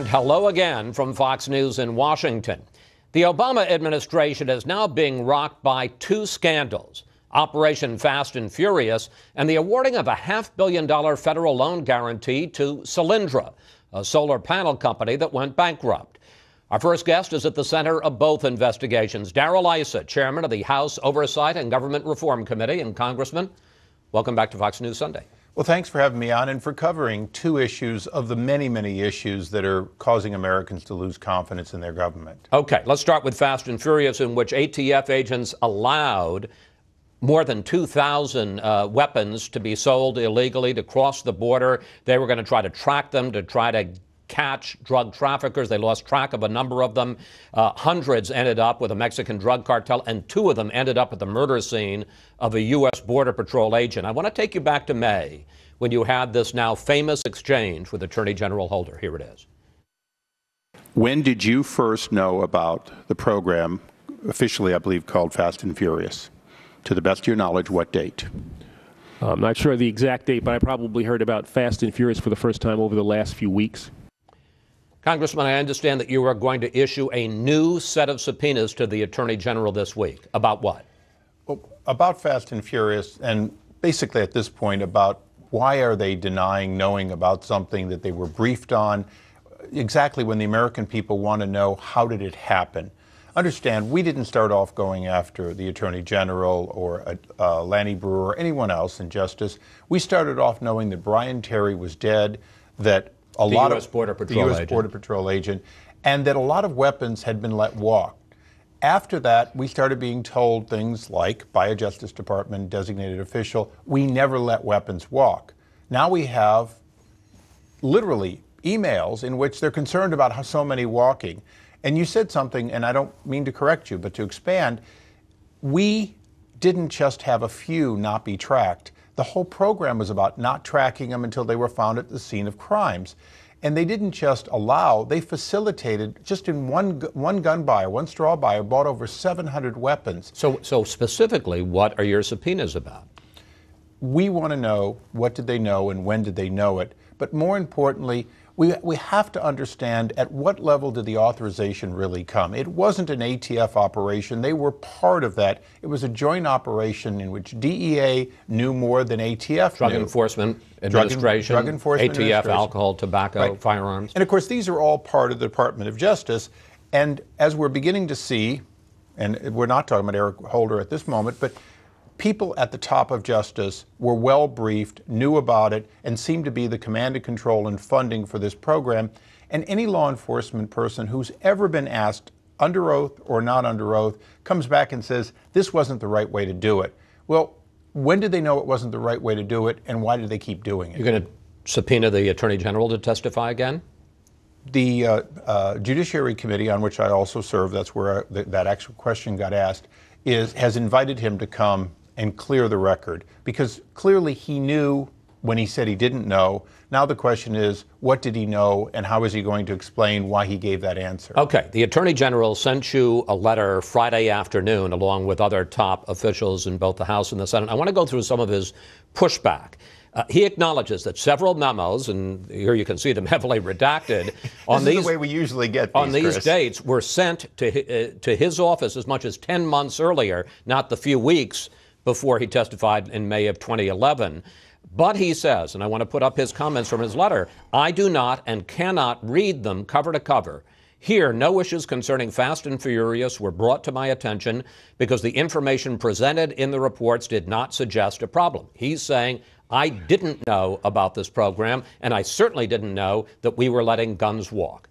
And hello again from Fox News in Washington. The Obama administration is now being rocked by two scandals: Operation Fast and Furious and the awarding of a $500 million federal loan guarantee to Solyndra, a solar panel company that went bankrupt. Our first guest is at the center of both investigations. Issa, chairman of the House Oversight and Government Reform Committee, and Congressman, welcome back to Fox News Sunday. Well, thanks for having me on and for covering two issues of the many, many issues that are causing Americans to lose confidence in their government. Okay, let's start with Fast and Furious, in which ATF agents allowed more than 2,000 weapons to be sold illegally to cross the border. They were going to try to track them, to try to catch drug traffickers. They lost track of a number of them. Hundreds ended up with a Mexican drug cartel, and two of them ended up at the murder scene of a U.S. Border Patrol agent. I want to take you back to May, when you had this now famous exchange with Attorney General Holder. Here it is. When did you first know about the program, officially I believe called Fast and Furious? To the best of your knowledge, what date? I'm not sure of the exact date, but I probably heard about Fast and Furious for the first time over the last few weeks. Congressman, I understand that you are going to issue a new set of subpoenas to the Attorney General this week. About what? Well, about Fast and Furious, and basically at this point about why are they denying knowing about something that they were briefed on, exactly when the American people want to know how did it happen. Understand, we didn't start off going after the Attorney General or Lanny Breuer or anyone else in justice. We started off knowing that Brian Terry was dead, that the U.S. Border Patrol agent, and that a lot of weapons had been let walk. After that, we started being told things like, by a Justice Department designated official, we never let weapons walk. Now we have literally emails in which they're concerned about how so many walking. And you said something, and I don't mean to correct you, but to expand, we didn't just have a few not be tracked. The whole program was about not tracking them until they were found at the scene of crimes. And they didn't just allow, they facilitated, just in one gun buyer, one straw buyer, bought over 700 weapons. So specifically, what are your subpoenas about? We want to know what did they know and when did they know it. But more importantly, we have to understand at what level did the authorization really come. It wasn't an ATF operation. They were part of that. It was a joint operation in which DEA knew more than ATF Drug knew. Enforcement Administration, Drug Enforcement ATF, Administration. alcohol, tobacco, Right. firearms. And of course, these are all part of the Department of Justice. And as we're beginning to see, and we're not talking about Eric Holder at this moment, but people at the top of justice were well briefed, knew about it, and seemed to be the command and control and funding for this program. And any law enforcement person who's ever been asked, under oath or not under oath, comes back and says, this wasn't the right way to do it. Well, when did they know it wasn't the right way to do it, and why did they keep doing it? You're going to subpoena the Attorney General to testify again? The Judiciary Committee, on which I also serve, that's where that actual question got asked, has invited him to come and clear the record, because clearly he knew when he said he didn't know. Now the question is, what did he know, and how is he going to explain why he gave that answer? Okay, the Attorney General sent you a letter Friday afternoon, along with other top officials in both the House and the Senate. I want to go through some of his pushback. He acknowledges that several memos, and here you can see them heavily redacted, on these, is the way we usually get these, on these Chris. dates were sent to his office as much as 10 months earlier, not the few weeks before he testified in May of 2011. But he says, and I want to put up his comments from his letter, I do not and cannot read them cover to cover. Here, no issues concerning Fast and Furious were brought to my attention because the information presented in the reports did not suggest a problem. He's saying, I didn't know about this program, and I certainly didn't know that we were letting guns walk.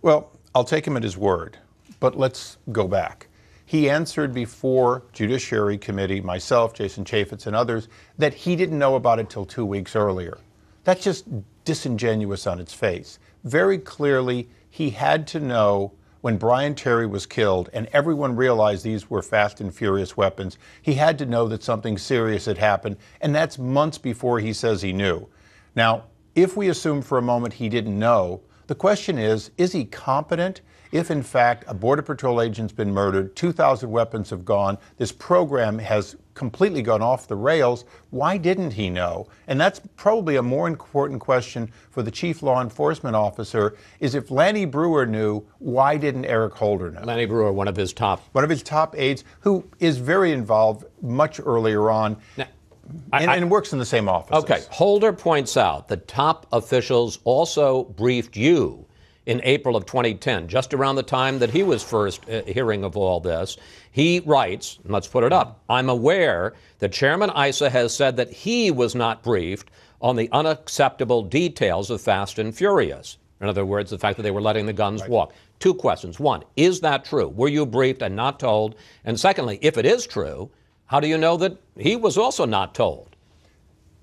Well, I'll take him at his word, but let's go back. He answered before Judiciary Committee, myself, Jason Chaffetz, and others, that he didn't know about it till 2 weeks earlier. That's just disingenuous on its face. Very clearly, he had to know when Brian Terry was killed and everyone realized these were Fast and Furious weapons. He had to know that something serious had happened, and that's months before he says he knew. Now, if we assume for a moment he didn't know, The question is he competent? If, in fact, a Border Patrol agent's been murdered, 2,000 weapons have gone, this program has completely gone off the rails, why didn't he know? And that's probably a more important question for the chief law enforcement officer, is if Lanny Brewer knew, why didn't Eric Holder know? Lanny Brewer, one of his top aides, who is very involved much earlier on. Now, and works in the same office. Okay. Holder points out that top officials also briefed you in April of 2010, just around the time that he was first hearing of all this. He writes, and let's put it up, I'm aware that Chairman Issa has said that he was not briefed on the unacceptable details of Fast and Furious. In other words, the fact that they were letting the guns walk. Two questions. One, is that true? Were you briefed and not told? And secondly, if it is true, how do you know that he was also not told?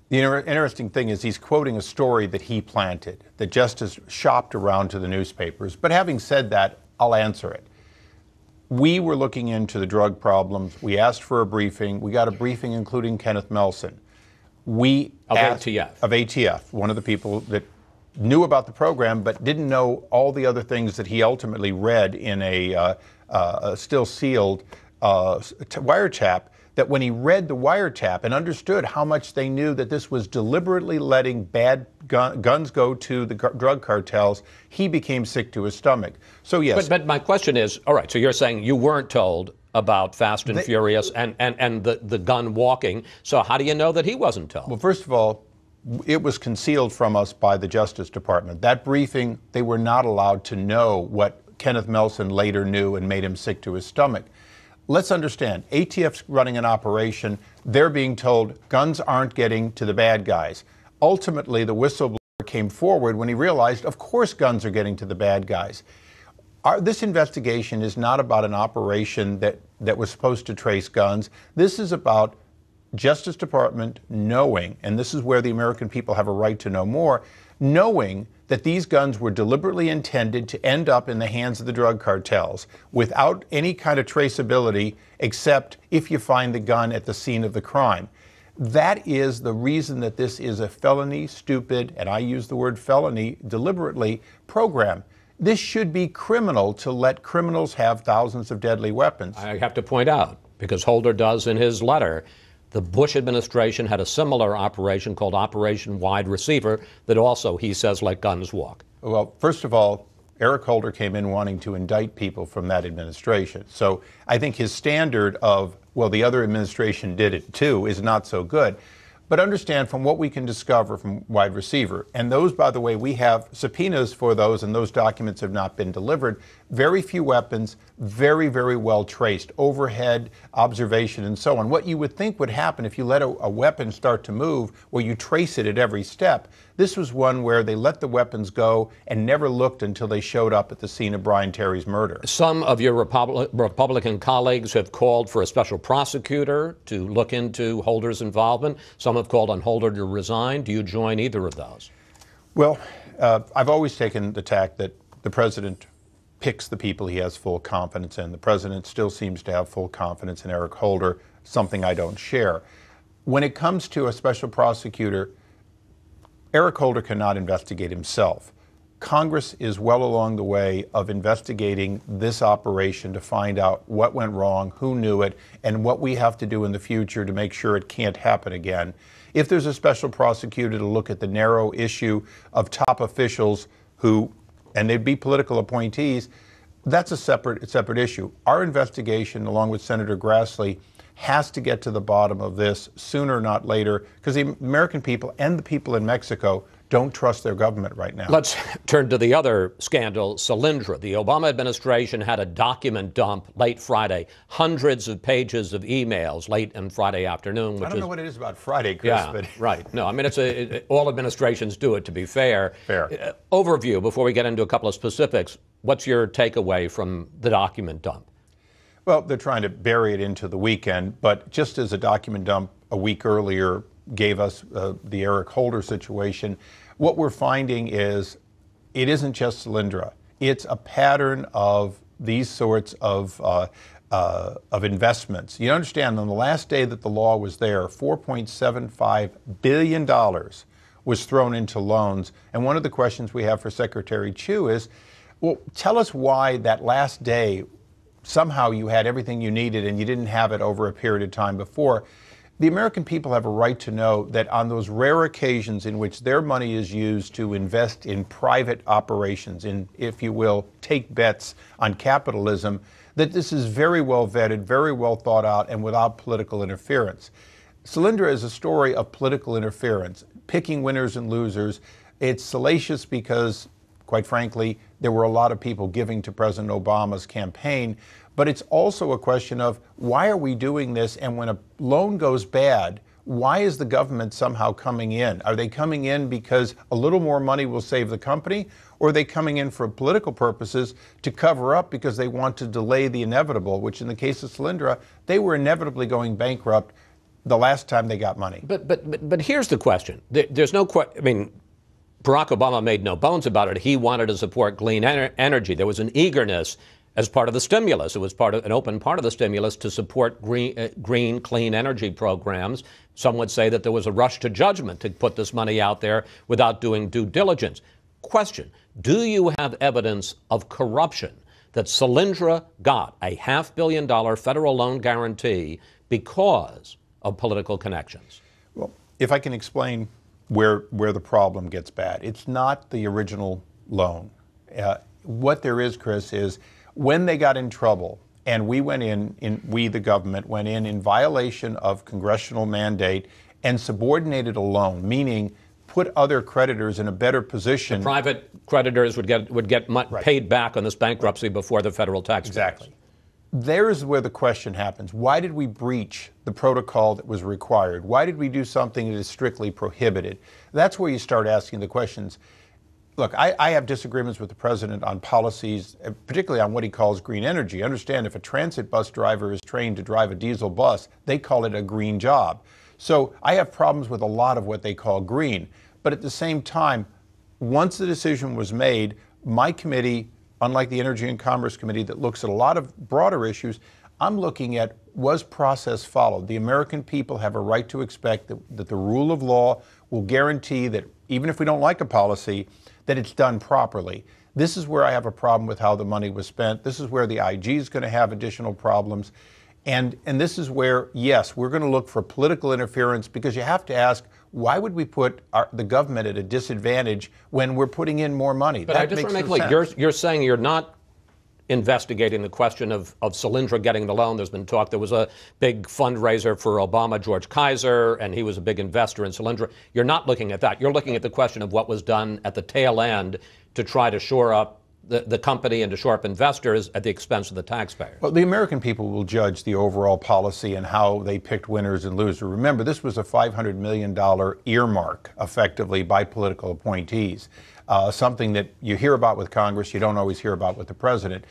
The interesting thing is he's quoting a story that he planted, that just has shopped around to the newspapers. But having said that, I'll answer it. We were looking into the drug problems. We asked for a briefing. We got a briefing including Kenneth Melson. Of ATF, one of the people that knew about the program but didn't know all the other things that he ultimately read in a still sealed wiretap, that when he read the wiretap and understood how much they knew that this was deliberately letting bad guns go to the drug cartels, he became sick to his stomach. So yes. But my question is, all right, so you're saying you weren't told about Fast and Furious and the gun walking, so how do you know that he wasn't told? Well, first of all, it was concealed from us by the Justice Department. That briefing, they were not allowed to know what Kenneth Melson later knew and made him sick to his stomach. Let's understand, ATF's running an operation. They're being told guns aren't getting to the bad guys. Ultimately, the whistleblower came forward when he realized, of course, guns are getting to the bad guys. This investigation is not about an operation that was supposed to trace guns. This is about Justice Department knowing, and this is where the American people have a right to know more, knowing that these guns were deliberately intended to end up in the hands of the drug cartels without any kind of traceability, except if you find the gun at the scene of the crime. That is the reason that this is a felony, stupid, and I use the word felony deliberately, program. This should be criminal to let criminals have thousands of deadly weapons. I have to point out, because Holder does in his letter, the Bush administration had a similar operation called Operation Wide Receiver that also, he says, let guns walk. Well, first of all, Eric Holder came in wanting to indict people from that administration. So I think his standard of, well, the other administration did it too, is not so good. But understand, from what we can discover from Wide Receiver, and those, by the way, we have subpoenas for those, and those documents have not been delivered. Very few weapons, very, very well traced, overhead observation and so on. What you would think would happen if you let a weapon start to move, where you trace it at every step. This was one where they let the weapons go and never looked until they showed up at the scene of Brian Terry's murder. Some of your Republican colleagues have called for a special prosecutor to look into Holder's involvement. Some have called on Holder to resign. Do you join either of those? Well, I've always taken the tack that the president picks the people he has full confidence in. The president still seems to have full confidence in Eric Holder, something I don't share. When it comes to a special prosecutor, Eric Holder cannot investigate himself. Congress is well along the way of investigating this operation to find out what went wrong, who knew it, and what we have to do in the future to make sure it can't happen again. If there's a special prosecutor to look at the narrow issue of top officials who, and they'd be political appointees, that's a separate issue. Our investigation, along with Senator Grassley, has to get to the bottom of this sooner, not later, because the American people and the people in Mexico don't trust their government right now. Let's turn to the other scandal, Solyndra. The Obama administration had a document dump late Friday, hundreds of pages of emails late on Friday afternoon. Which I don't know what it is about Friday, Chris. Yeah, but right. No, I mean, all administrations do it, to be fair. Fair. Overview, before we get into a couple of specifics, what's your takeaway from the document dump? Well, they're trying to bury it into the weekend, but just as a document dump a week earlier gave us the Eric Holder situation, what we're finding is it isn't just Solyndra. It's a pattern of these sorts of investments. You understand, on the last day that the law was there, $4.75 billion was thrown into loans. And one of the questions we have for Secretary Chu is, well, tell us why that last day somehow you had everything you needed and you didn't have it over a period of time before. The American people have a right to know that on those rare occasions in which their money is used to invest in private operations, in, if you will, take bets on capitalism, that this is very well vetted, very well thought out, and without political interference. Solyndra is a story of political interference, picking winners and losers. It's salacious because, quite frankly, there were a lot of people giving to President Obama's campaign. But it's also a question of why are we doing this? And when a loan goes bad, why is the government somehow coming in? Are they coming in because a little more money will save the company? Or are they coming in for political purposes to cover up because they want to delay the inevitable, which in the case of Solyndra, they were inevitably going bankrupt the last time they got money. But here's the question. There's no question. I mean, Barack Obama made no bones about it. He wanted to support clean energy. There was an eagerness as part of the stimulus. It was an open part of the stimulus to support green, clean energy programs. Some would say that there was a rush to judgment to put this money out there without doing due diligence. Question, do you have evidence of corruption that Solyndra got a $500 million federal loan guarantee because of political connections? Well, if I can explain where the problem gets bad, it's not the original loan. What there is, Chris, is when they got in trouble and we went we, the government, went in violation of congressional mandate and subordinated a loan, meaning put other creditors in a better position. The private creditors would get Right. paid back on this bankruptcy before the federal taxpayers. Exactly. There's where the question happens. Why did we breach the protocol that was required? Why did we do something that is strictly prohibited? That's where you start asking the questions. Look, I have disagreements with the president on policies, particularly on what he calls green energy. Understand, if a transit bus driver is trained to drive a diesel bus, they call it a green job. So I have problems with a lot of what they call green. But at the same time, once the decision was made, my committee, unlike the Energy and Commerce Committee that looks at a lot of broader issues, I'm looking at, was process followed? The American people have a right to expect that the rule of law will guarantee that even if we don't like a policy, that it's done properly. This is where I have a problem with how the money was spent. This is where the IG is going to have additional problems. And this is where, yes, we're going to look for political interference, because you have to ask, why would we put the government at a disadvantage when we're putting in more money? But I just want to make clear, you're saying you're not investigating the question of Solyndra getting the loan. There's been talk there was a big fundraiser for Obama, George Kaiser, and he was a big investor in Solyndra. You're not looking at that. You're looking at the question of what was done at the tail end to try to shore up the company and to shore up investors at the expense of the taxpayers. Well, the American people will judge the overall policy and how they picked winners and losers. Remember, this was a $500 million earmark, effectively, by political appointees. Something that you hear about with Congress, you don't always hear about with the president.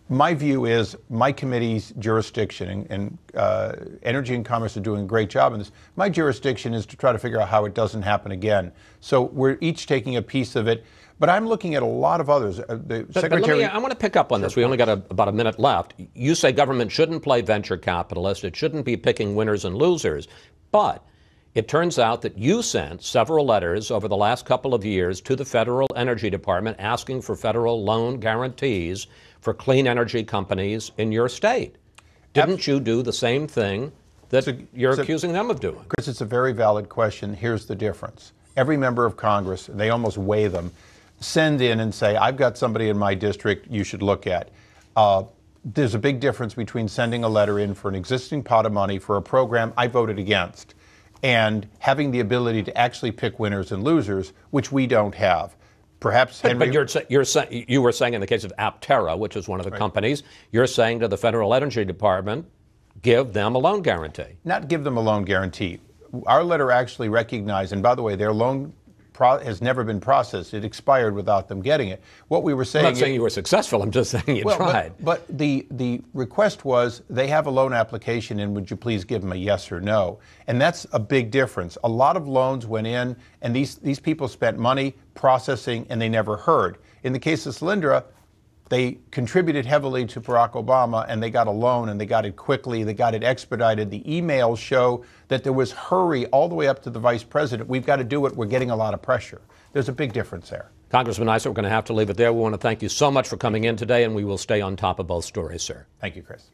My view is my committee's jurisdiction, and Energy and Commerce are doing a great job in this. My jurisdiction is to try to figure out how it doesn't happen again. So we're each taking a piece of it. But I'm looking at a lot of others. I want to pick up on this. We only got about a minute left. You say government shouldn't play venture capitalist. It shouldn't be picking winners and losers. But it turns out that you sent several letters over the last couple of years to the Federal Energy Department asking for federal loan guarantees for clean energy companies in your state. Didn't you do the same thing that you're accusing them of doing? Chris, it's a very valid question. Here's the difference. Every member of Congress, they almost weigh them, send in and say, I've got somebody in my district you should look at. There's a big difference between sending a letter in for an existing pot of money for a program I voted against and having the ability to actually pick winners and losers, which we don't have. Perhaps Henry... But you were saying in the case of Aptera, which is one of the companies, you're saying to the Federal Energy Department, give them a loan guarantee. Not give them a loan guarantee. Our letter actually recognized, and by the way, their loan has never been processed. It expired without them getting it. What we were saying... I'm not saying you were successful. I'm just saying you tried. But the request was, they have a loan application, and would you please give them a yes or no? And that's a big difference. A lot of loans went in, and these people spent money processing, and they never heard. In the case of Solyndra, They contributed heavily to Barack Obama, and they got a loan, and they got it quickly. They got it expedited. The emails show that there was hurry all the way up to the vice president. We've got to do it. We're getting a lot of pressure. There's a big difference there. Congressman Issa, we're going to have to leave it there. We want to thank you so much for coming in today, and we will stay on top of both stories, sir. Thank you, Chris.